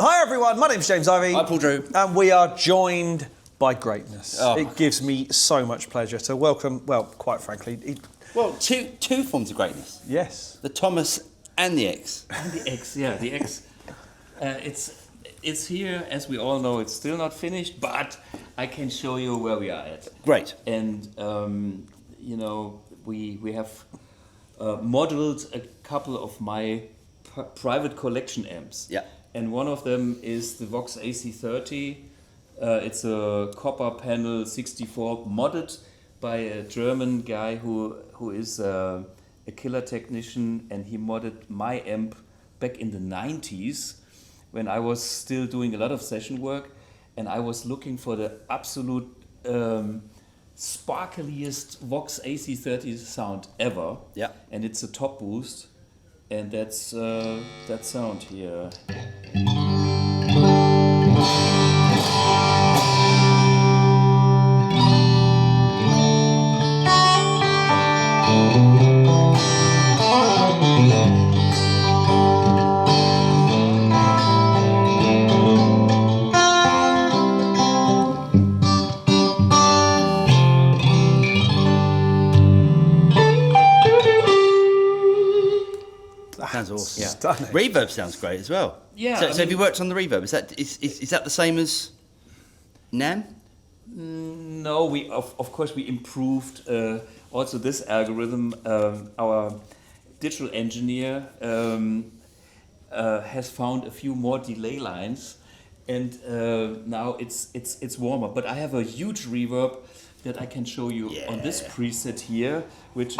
Hi everyone, my name's James Ivey. Hi Paul Drew. And we are joined by greatness. Oh. It gives me so much pleasure to welcome, well, quite frankly... Well, two forms of greatness. Yes. The Thomas and the X. And the X, yeah, the X. It's here, as we all know, it's still not finished, but I can show you where we are at. Great. And, you know, we have modeled a couple of my private collection amps. Yeah. And one of them is the Vox AC30. It's a copper panel 64 modded by a German guy who is a killer technician, and he modded my amp back in the 90s when I was still doing a lot of session work, and I was looking for the absolute sparkliest Vox AC30 sound ever. Yeah. And it's a top boost, and that's that sound here. Sounds awesome. Yeah. Stunning. Reverb sounds great as well. Yeah, So, I so have mean- you worked on the reverb? Is that the same as NAMM? No, we of course we improved also this algorithm. Our digital engineer has found a few more delay lines, and now it's warmer. But I have a huge reverb that I can show you on this preset here, which is.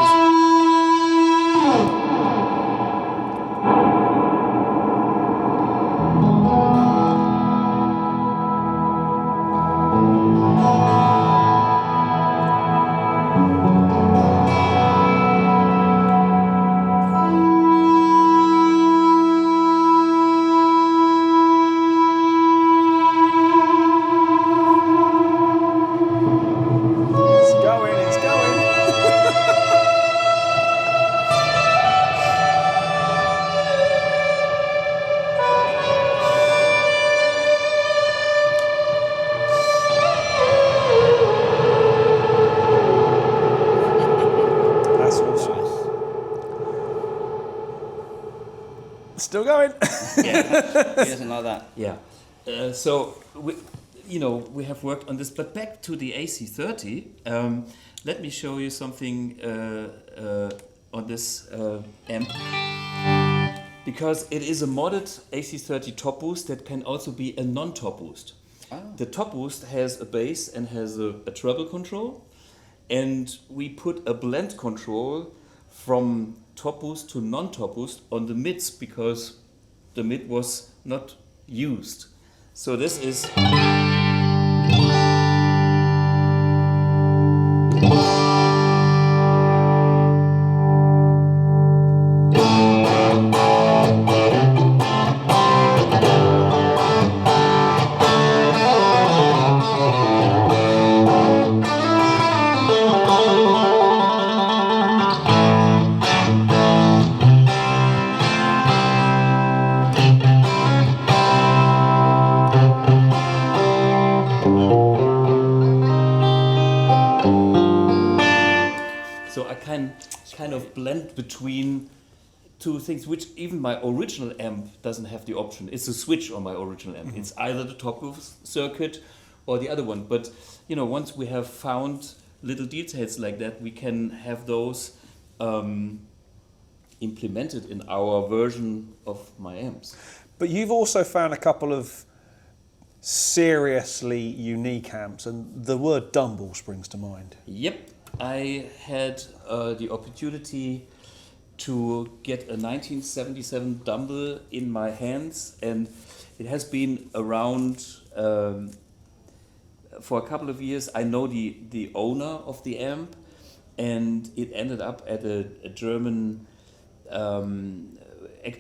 It's going. That's awesome. Still going. He doesn't like that. Yeah. So we have worked on this, but back to the AC30. Let me show you something on this amp, because it is a modded AC30 top boost that can also be a non-top boost. Oh. The top boost has a bass and has a treble control, and we put a blend control from top boost to non-top boost on the mids, because the mid was not used. So this is. So I can kind of blend between two things, which even my original amp doesn't have the option. It's a switch on my original amp. It's either the top boost circuit or the other one. But you know, once we have found little details like that, we can have those implemented in our version of my amps. But you've also found a couple of seriously unique amps, and the word Dumble springs to mind. Yep, I had the opportunity to get a 1977 Dumble in my hands, and it has been around for a couple of years. I know the owner of the amp, and it ended up at a German,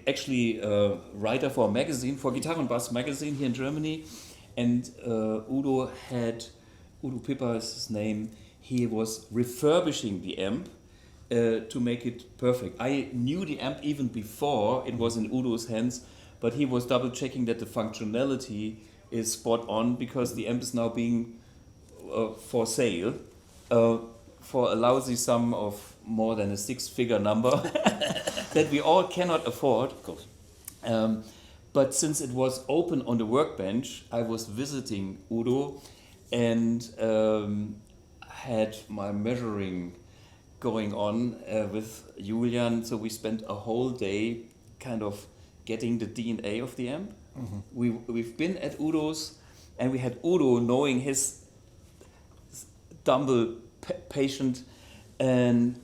actually writer for a magazine, for Guitar and Bass magazine here in Germany, and Udo Pipper is his name. He was refurbishing the amp to make it perfect. I knew the amp even before it was in Udo's hands, but he was double checking that the functionality is spot on, because the amp is now being for sale for a lousy sum of more than a six-figure number that we all cannot afford. Of course. But since it was open on the workbench, I was visiting Udo and had my measuring going on with Julian. So we spent a whole day kind of getting the DNA of the amp. We've been at Udo's, and we had Udo knowing his Dumble patient and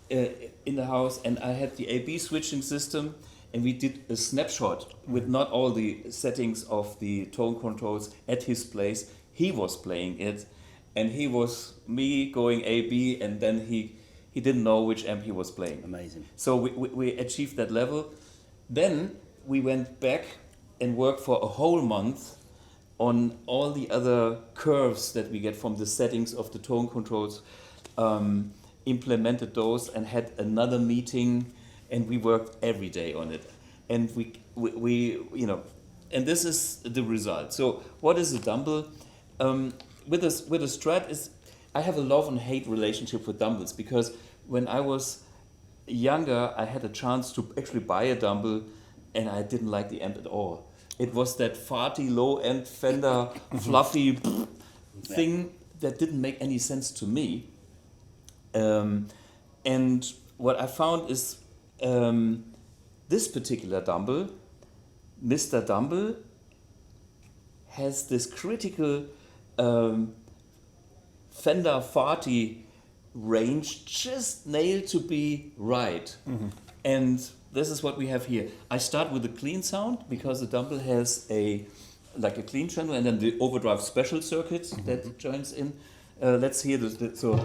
in the house, and I had the AB switching system, and we did a snapshot with not all the settings of the tone controls at his place. He was playing it, and he was me going AB, and then he didn't know which amp he was playing. Amazing. So we achieved that level. Then we went back and worked for a whole month on all the other curves that we get from the settings of the tone controls, implemented those, and had another meeting, and we worked every day on it. And we you know, and this is the result. So what is a Dumble? With a Strat is, I have a love and hate relationship with Dumbles, because when I was younger, I had a chance to actually buy a Dumble, and I didn't like the amp at all. It was that farty low-end Fender fluffy thing that didn't make any sense to me. And what I found is this particular Dumble, Mr. Dumble, has this critical Fender farty range just nailed to be right. And this is what we have here. I start with a clean sound, because the Dumble has a clean channel, and then the overdrive special circuit that joins in. Let's hear this. So.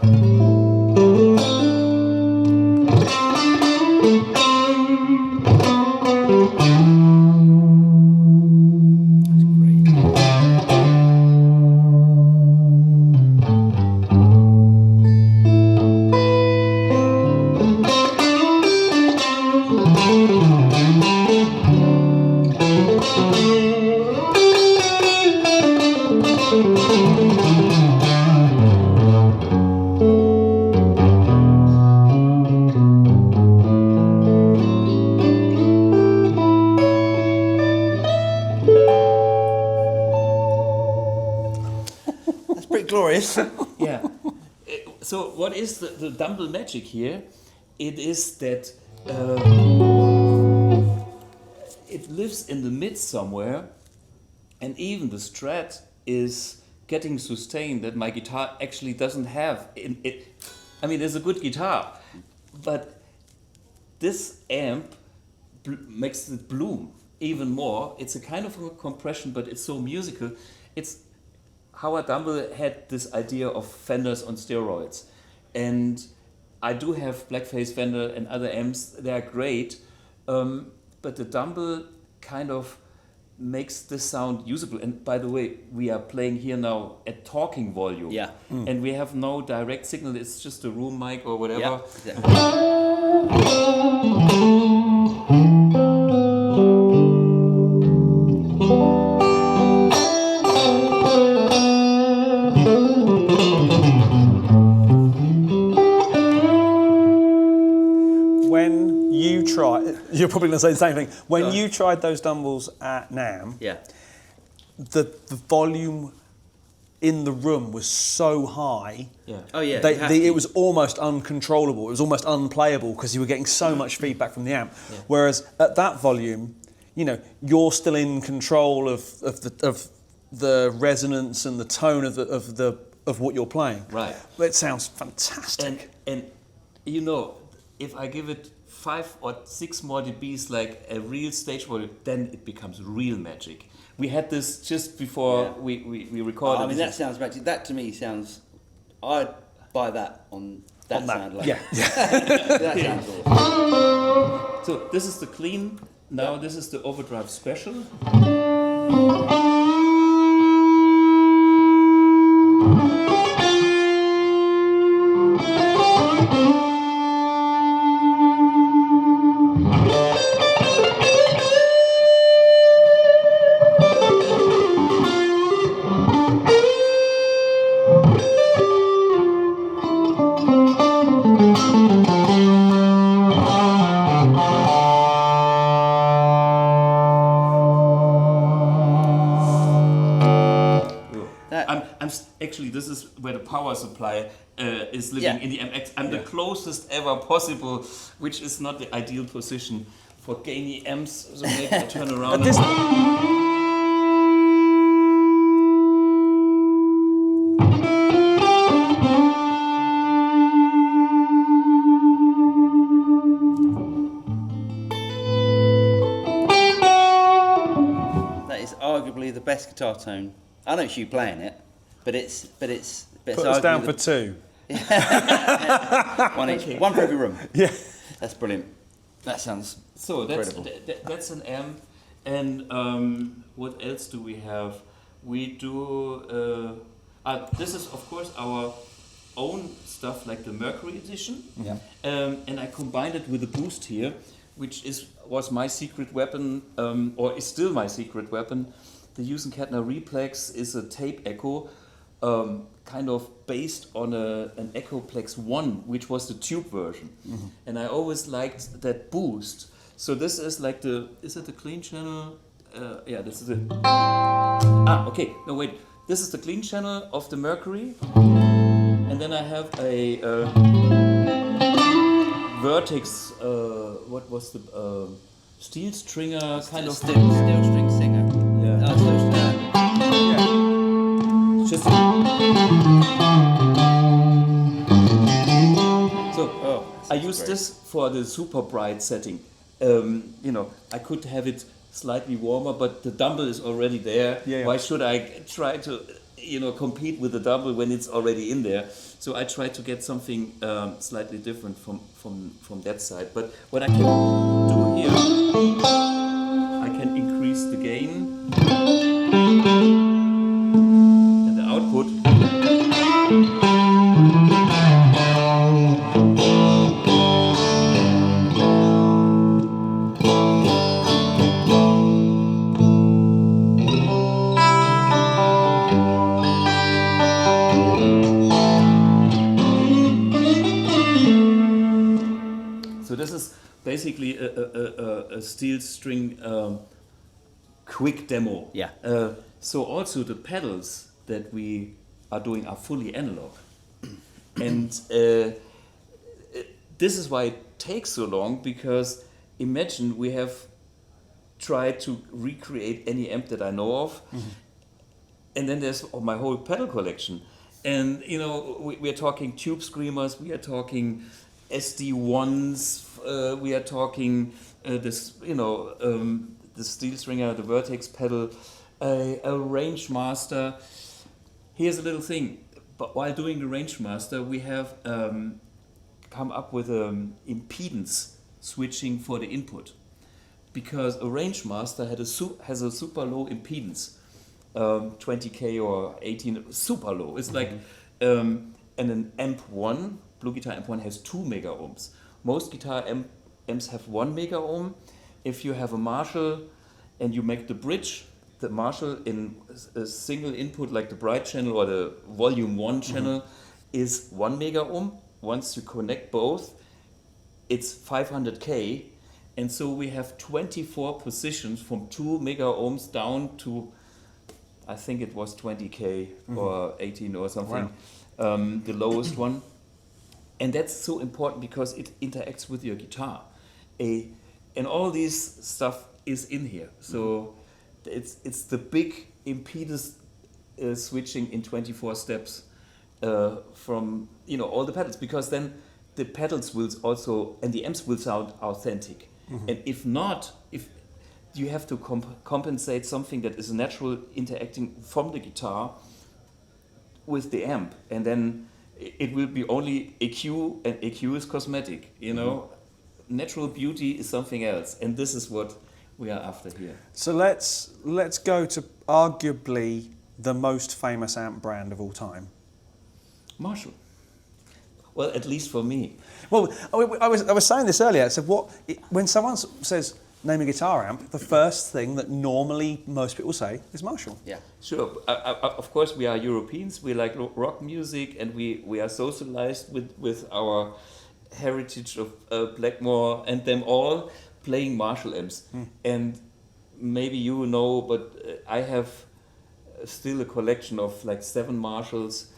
Glorious. Yeah. So what is the Dumble magic here? It is that it lives in the mid somewhere, and even the Strat is getting sustain that my guitar actually doesn't have. I mean, it's a good guitar, but this amp makes it bloom even more. It's a kind of a compression, but it's so musical. It's Howard Dumble had this idea of Fenders on steroids, and I do have Blackface Fender and other amps. They are great, but the Dumble kind of makes this sound usable. And by the way, we are playing here now at talking volume, and we have no direct signal. It's just a room mic or whatever. Yeah, exactly. When you try, you're probably going to say the same thing. When you tried those Dumbles at NAMM, the volume in the room was so high. Oh yeah. It was almost uncontrollable. It was almost unplayable, because you were getting so much feedback from the amp. Whereas at that volume, you know, you're still in control of the resonance and the tone of what you're playing. Right. It sounds fantastic. And you know, if I give it 5 or 6 more dBs like a real stage volume, then it becomes real magic. We had this just before we recorded. I mean, that sounds magic. That to me sounds. I'd buy that on that sound. Like, that sounds awesome. So this is the clean. Now this is the overdrive special. actually this is where the power supply is living in the MX. I'm the closest ever possible, which is not the ideal position for gainy amps. So maybe I turn around. That is arguably the best guitar tone. I know it's you playing it, but it's Put us down for 2. One each, one for every room. Yeah, that's brilliant. That sounds incredible. That's an amp. And what else do we have? We do. This is of course our own stuff, like the Mercury edition. Yeah. And I combined it with a boost here, which was my secret weapon, or is still my secret weapon. The Hughes-Kettner Replex is a tape echo, kind of based on an Echoplex 1, which was the tube version. Mm-hmm. And I always liked that boost. So this is like is it the clean channel? Yeah, this is it. Okay, no wait. This is the clean channel of the Mercury. And then I have a Vertex, what was the steel stringer kind of steel string singer. Yeah. Just I use this for the super bright setting. I could have it slightly warmer, but the Dumble is already there. Yeah. Why should I try to, compete with the Dumble when it's already in there? So I try to get something slightly different from that side. But what I can do here, I can increase the gain and the output. Basically a steel string quick demo. Yeah. So also the pedals that we are doing are fully analog. And this is why it takes so long, because imagine we have tried to recreate any amp that I know of, and then there's my whole pedal collection. And we are talking tube screamers, we are talking SD1s, we are talking the steel stringer, the Vertex pedal, a range master. Here's a little thing. But while doing the range master, we have come up with impedance switching for the input, because a range master has a super low impedance, 20k or 18, super low. It's like and an AMP1. BluGuitar AMP1 has 2 mega ohms. Most guitar amps have 1 mega ohm. If you have a Marshall and you make the bridge, the Marshall in a single input like the bright channel or the volume 1 channel is 1 mega ohm. Once you connect both, it's 500k. And so we have 24 positions from 2 mega ohms down to, I think it was 20k or 18 or something, the lowest one. And that's so important because it interacts with your guitar. And all this stuff is in here. So it's the big impedance switching in 24 steps from all the pedals, because then the pedals will also, and the amps will sound authentic. And if not, if you have to compensate something that is natural interacting from the guitar with the amp, and then it will be only EQ, and EQ is cosmetic, Natural beauty is something else, and this is what we are after here. So let's go to arguably the most famous amp brand of all time. Marshall. Well, at least for me. Well, I was saying this earlier. I said, when someone says name a guitar amp, the first thing that normally most people say is Marshall. Yeah, sure. Of course, we are Europeans. We like rock music, and we are socialized with our heritage of Blackmore and them all playing Marshall amps. And maybe but I have still a collection of like 7 Marshalls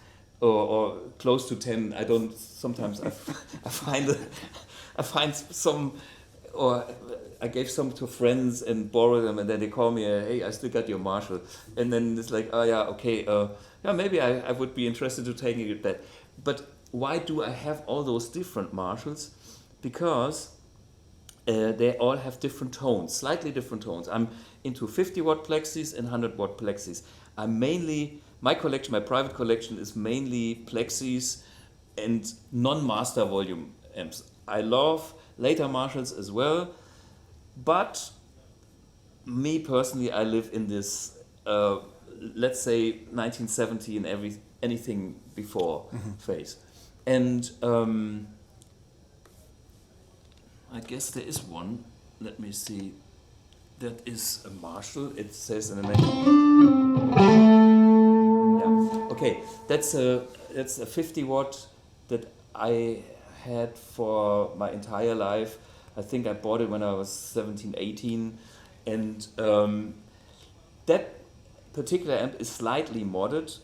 or close to 10. I don't. Sometimes I find some, or I gave some to friends and borrow them, and then they call me, hey, I still got your Marshall, and then it's like, oh yeah, okay, yeah, maybe I would be interested to take that. But why do I have all those different Marshalls? Because they all have different tones, slightly different tones. I'm into 50 watt plexis and 100 watt plexis. My collection, my private collection, is mainly plexis and non-master volume amps. I love later Marshalls as well, but me personally, I live in this, let's say 1970 and anything before phase. And I guess there is one. Let me see. That is a Marshall. It says in the name. Yeah. Okay. That's a 50 watt that I had for my entire life. I think I bought it when I was 17, 18, and that particular amp is slightly modded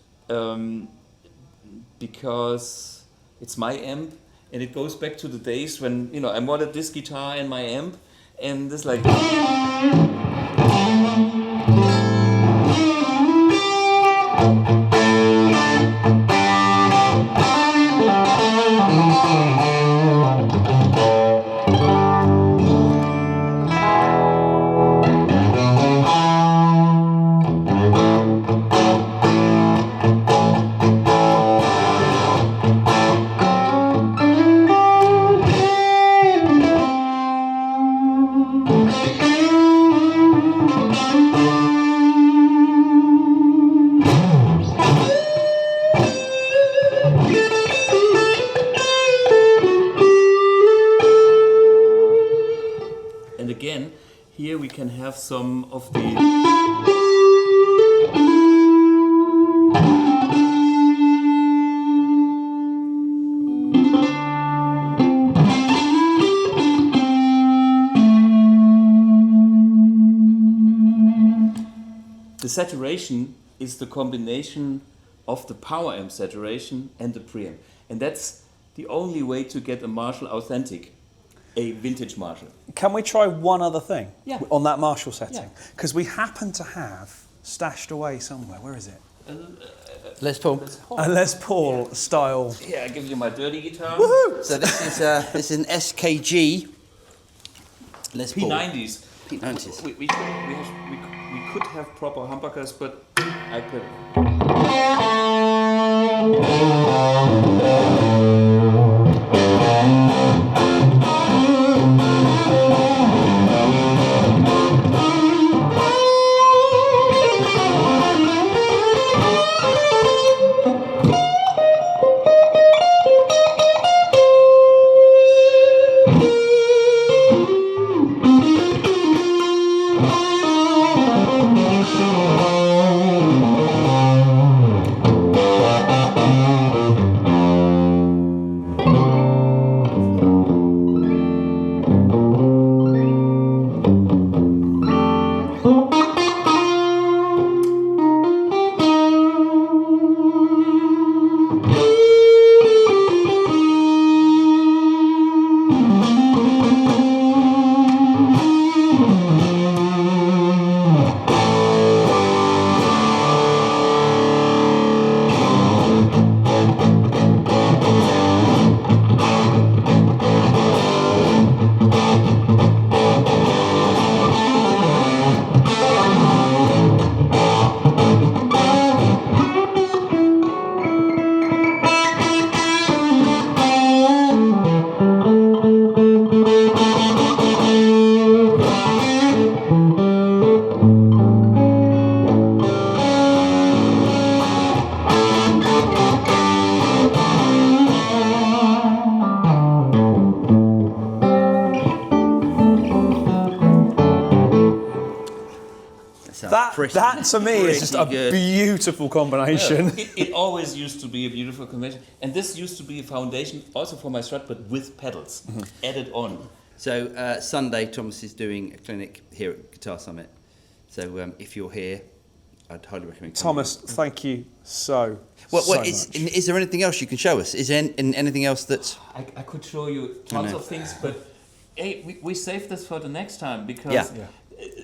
because it's my amp. And it goes back to the days when, you know, I modded this guitar and my amp, and this like. And again, here we can have some of the. The saturation is the combination of the power amp saturation and the preamp. And that's the only way to get a Marshall authentic, a vintage Marshall. Can we try one other thing on that Marshall setting? Yeah. Because we happen to have stashed away somewhere. Where is it? Les Paul. A Les Paul style. Yeah, I give you my dirty guitar. Woohoo! So this is an SKG Les Paul. P90s. P90s. We could have proper humbuckers, but I put. That to me is just a beautiful combination. Yeah, it always used to be a beautiful combination, and this used to be a foundation also for my Strat, but with pedals added on. So Sunday, Thomas is doing a clinic here at Guitar Summit. So if you're here, I'd highly recommend. Thomas, thank you so much. Is there anything else you can show us? Is there anything else that's... I could show you tons of things, but hey, we save this for the next time because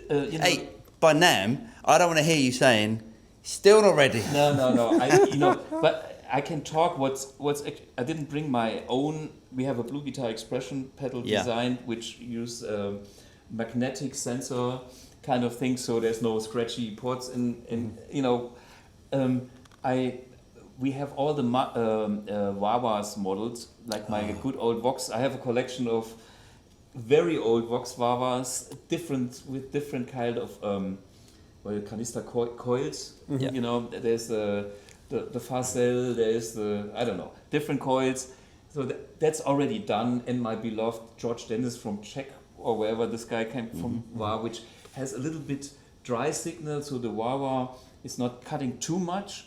hey, by NAMM, I don't want to hear you saying still not ready. No. But I can talk. I didn't bring my own. We have a BluGuitar expression pedal designed, which use magnetic sensor kind of thing, so there's no scratchy ports in we have all the wah-wahs modeled, like my good old Vox. I have a collection of very old Vox wah-wahs, with different kind of canister coils. You know, there's the Farcell, there's different coils. So that's already done, and my beloved George Dennis from Czech or wherever this guy came from, which has a little bit dry signal, so the wah-wah is not cutting too much.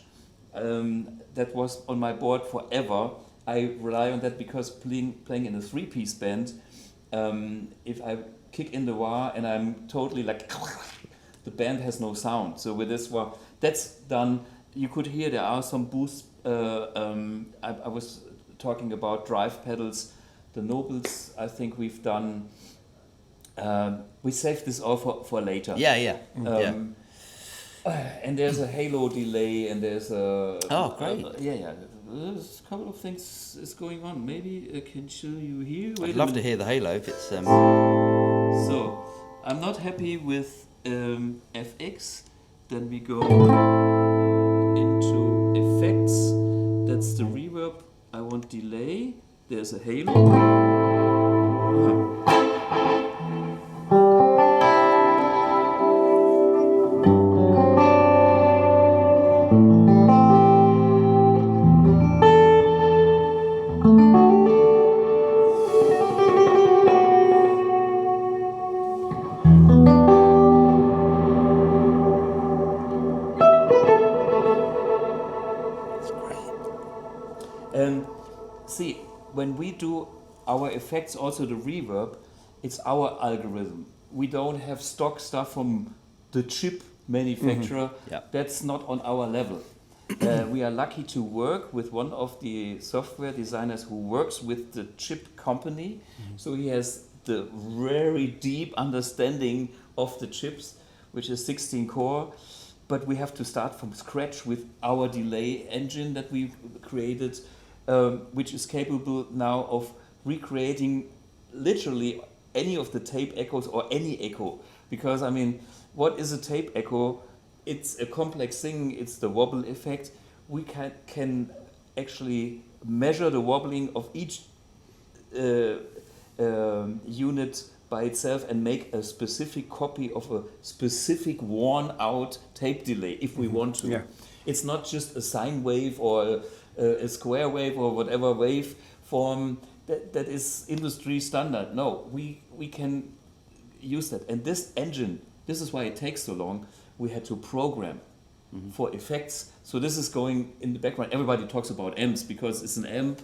That was on my board forever. I rely on that because playing in a 3-piece band, if I kick in the wah and I'm totally like, the band has no sound. So with this wah, that's done. You could hear there are some boosts. I was talking about drive pedals. The Nobles, I think we've done. We saved this all for later. And there's a halo delay, and there's a... Oh, great. There's a couple of things is going on. Maybe I can show you here. I'd love to hear the halo if it's... So, I'm not happy with FX. Then we go into effects. That's the reverb. I want delay. There's a halo. See, when we do our effects, also the reverb, it's our algorithm. We don't have stock stuff from the chip manufacturer. That's not on our level. We are lucky to work with one of the software designers who works with the chip company. So he has the very deep understanding of the chips, which is 16 core. But we have to start from scratch with our delay engine that we created, which is capable now of recreating literally any of the tape echoes or any echo. Because, I mean, what is a tape echo? It's a complex thing. It's the wobble effect. We can actually measure the wobbling of each unit by itself and make a specific copy of a specific worn-out tape delay if we want to. It's not just a sine wave or a square wave or whatever wave form that is industry standard. No, we can use that. And this engine, this is why it takes so long, we had to program for effects. So this is going in the background. Everybody talks about amps because it's an amp.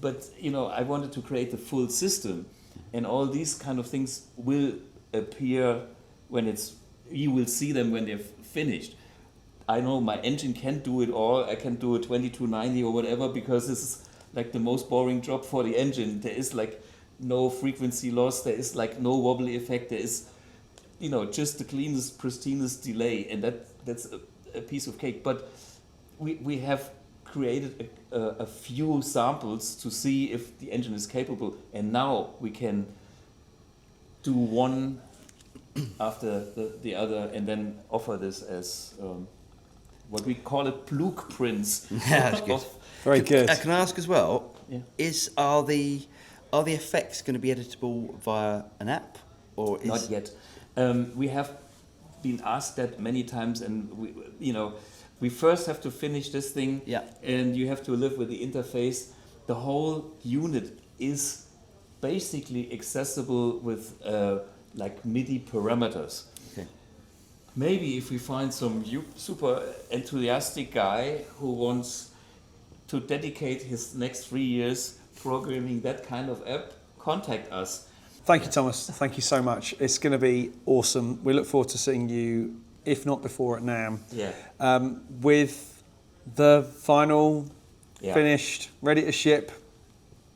But you know, I wanted to create the full system, and all these kind of things will appear when you will see them when they're finished. I know my engine can't do it all. I can do a 2290 or whatever because this is like the most boring job for the engine. There is like no frequency loss. There is like no wobbly effect. There is, you know, just the cleanest, pristinest delay, and that's a piece of cake. But we have created a few samples to see if the engine is capable, and now we can do one after the other and then offer this as what we call it blueprints. Yeah, that's good. Very good. Can I ask as well? Yeah. Are the effects going to be editable via an app, or not yet? We have been asked that many times, and we first have to finish this thing, and you have to live with the interface. The whole unit is basically accessible with like MIDI parameters. Okay. Maybe if we find some super enthusiastic guy who wants to dedicate his next 3 years programming that kind of app, contact us. Thank you, Thomas. Thank you so much. It's going to be awesome. We look forward to seeing you if not before, at NAMM. Yeah. With the final finished, ready to ship.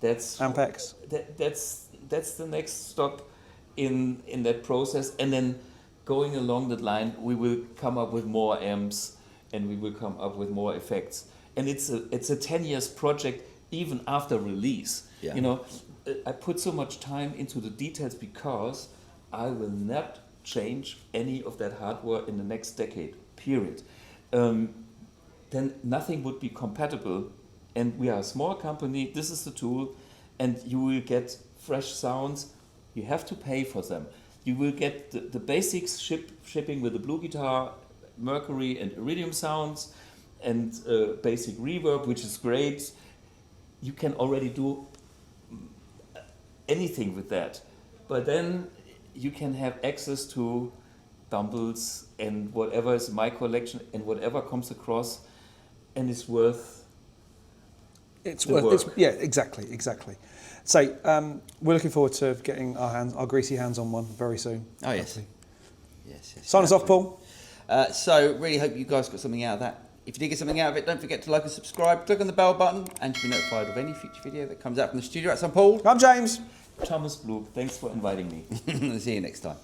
That's AmpX. That's the next stop in that process, and then going along that line, we will come up with more amps, and we will come up with more effects. And it's a 10 years project, even after release. Yeah. You know, I put so much time into the details because I will not change any of that hardware in the next decade. Period. Then nothing would be compatible. And we are a small company, this is the tool, and you will get fresh sounds. You have to pay for them. You will get the basics shipping with the BluGuitar, Mercury and Iridium sounds, and basic reverb, which is great. You can already do anything with that. But then you can have access to Dumbles and whatever is in my collection and whatever comes across and is worth yeah, exactly. So we're looking forward to getting our greasy hands on one very soon. Oh yes. Yes. Sign us off, Paul. So really hope you guys got something out of that. If you did get something out of it, don't forget to like and subscribe, click on the bell button, and you'll be notified of any future video that comes out from the studio. I'm Paul. I'm James. Thomas Blug, thanks for inviting me. See you next time.